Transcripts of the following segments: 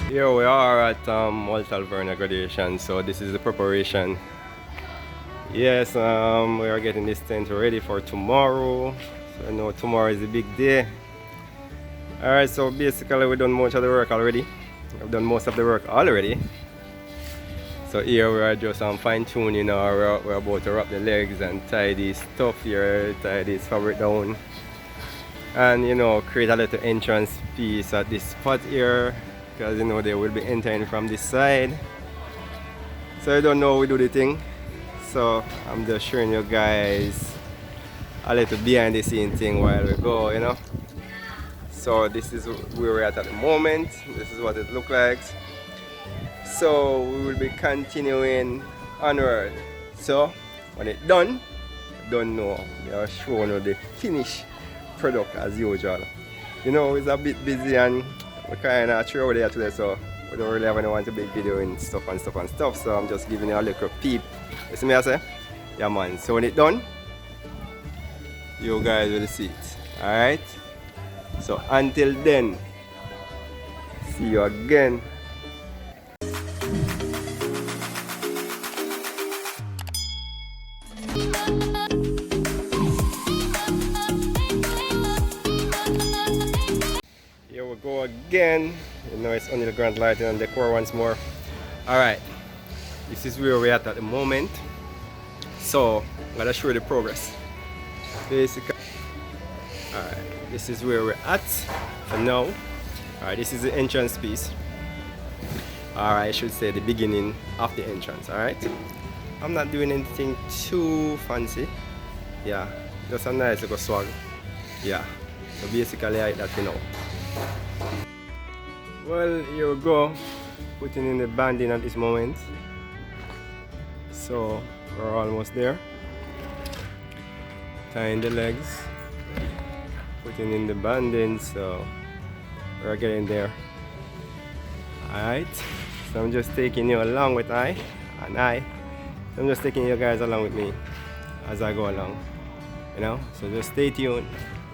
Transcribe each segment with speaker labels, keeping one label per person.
Speaker 1: Here we are at Alvernia graduation, so this is the preparation. Yes, we are getting this tent ready for tomorrow. So I know tomorrow is a big day. Alright, so basically we've done much of the work already. I've done most of the work already. So here we are just fine tuning. We're about to wrap the legs and tie this stuff here, tie this fabric down. And create a little entrance piece at this spot here. Because they will be entering from this side. So I don't know how we do the thing. So I'm just showing you guys a little behind the scene thing while we go. So this is where we're at the moment. This is what it looks like. So we will be continuing onward. So when it's done, I don't know. We are showing you the finished product as usual. It's a bit busy and we kind of throw there today, so we don't really have anyone to make video and stuff. So I'm just giving you a little peep. You see me I say? Yeah man, so when it's done, you guys will see it. Alright? So until then, see you again. Here we go again. It's ONEIL Grand Lighting and Decor once more. Alright, this is where we're at the moment. So I'm gonna show you the progress. Basically, alright, this is where we're at for now. Alright, this is the entrance piece. Alright, I should say the beginning of the entrance. Alright, I'm not doing anything too fancy. Yeah, just a nice little swag. Yeah, so basically I like that Well, here we go, putting in the banding at this moment. So we're almost there. Tying the legs, putting in the banding, so we're getting there. Alright, so I'm just taking you along with so I'm just taking you guys along with me as I go along. So just stay tuned,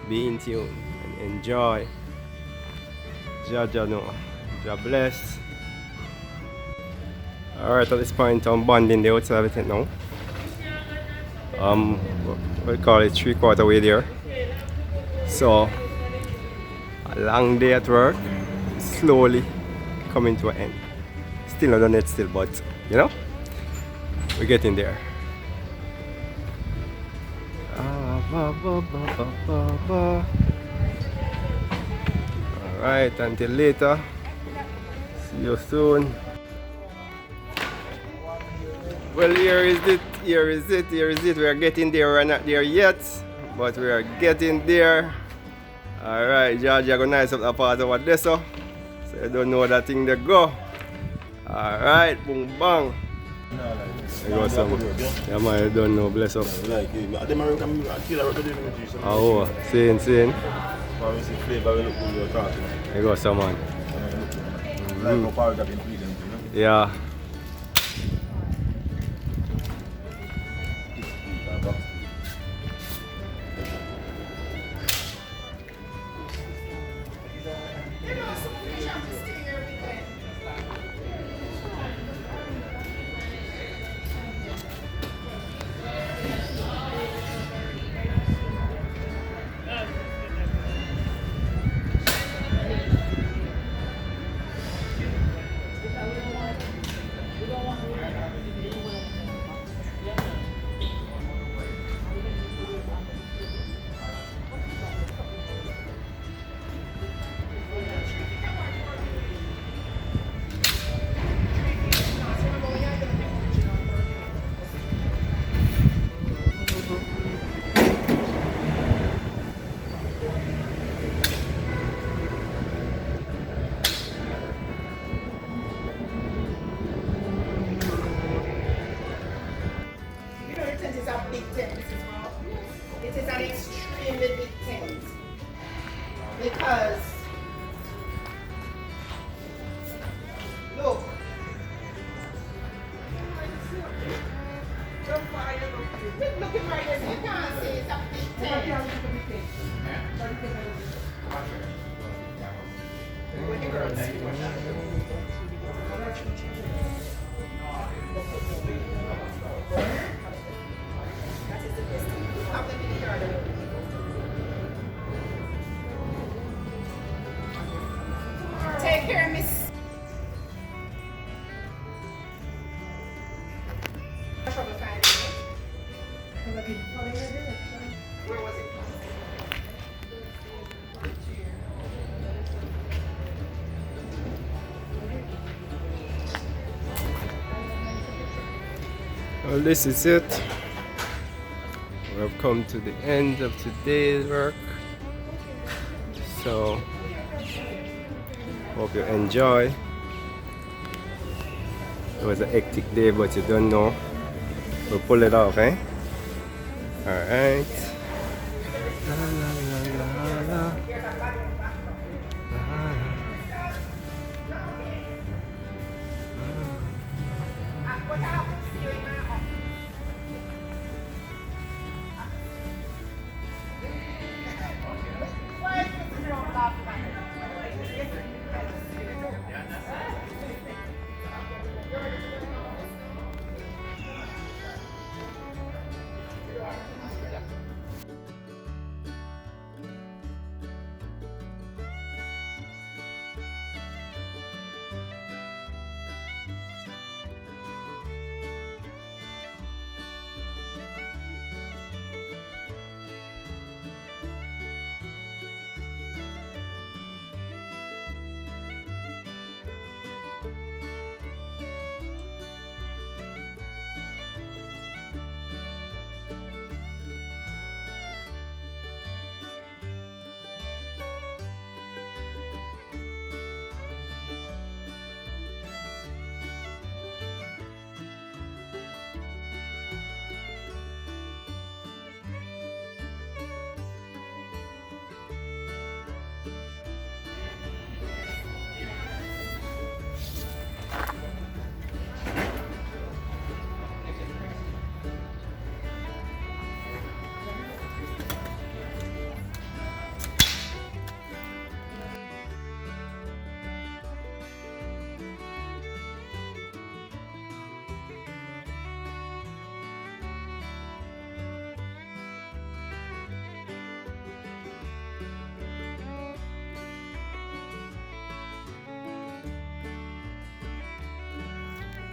Speaker 1: be in tune, and enjoy. God bless. Alright, at this point I'm bonding the outside of it now. We'll call it 3/4 way there. So a long day at work, slowly coming to an end. Still not done it still, but we're getting there. Alright, until later. See you soon. Well, here is it. We are getting there. We're not there yet, but we are getting there. Alright, Georgia go nice up the part over there, so you don't know that thing there go. Alright, boom bang. There goes some. Yeah man, you don't know, bless up. Oh, seeing. There goes some man. Yeah.
Speaker 2: It is an extremely big tent because look, looking right as you can see, it's a big tent. What the girls see?
Speaker 1: Well, this is it. We have come to the end of today's work. So, hope you enjoy. It was a hectic day, but you don't know. We'll pull it off, eh? Alright. La, la, la, la, la.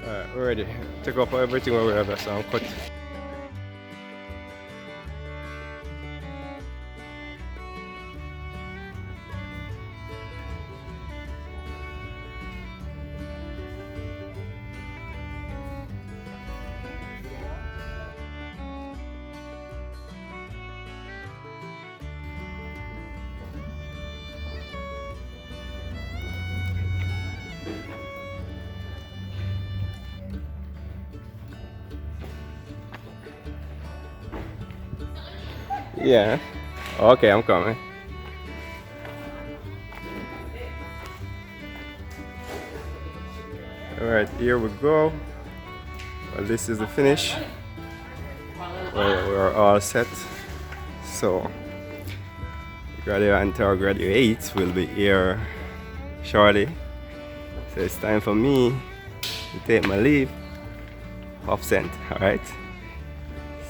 Speaker 1: Alright, we're ready. Take up everything we have, so I'm cut. Yeah. Okay, I'm coming. Alright, here we go. Well, this is the finish. Well, we're all set. So, graduate or graduates will be here shortly. So it's time for me to take my leave. Off sent, alright?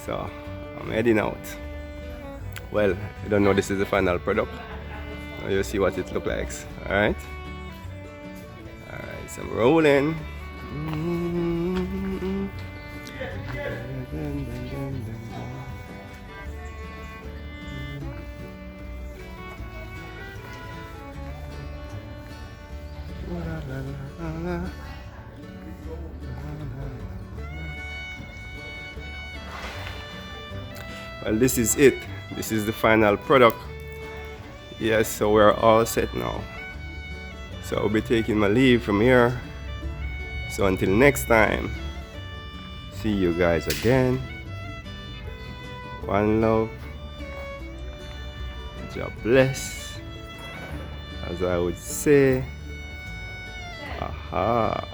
Speaker 1: So, I'm heading out. Well, I don't know, this is the final product. Now you'll see what it looks like. Alright? Alright, so I'm rolling. Well, this is it. This is the final product. Yes, so we're all set now. So I'll be taking my leave from here. So until next time, see you guys again. One love. God bless. As I would say, aha.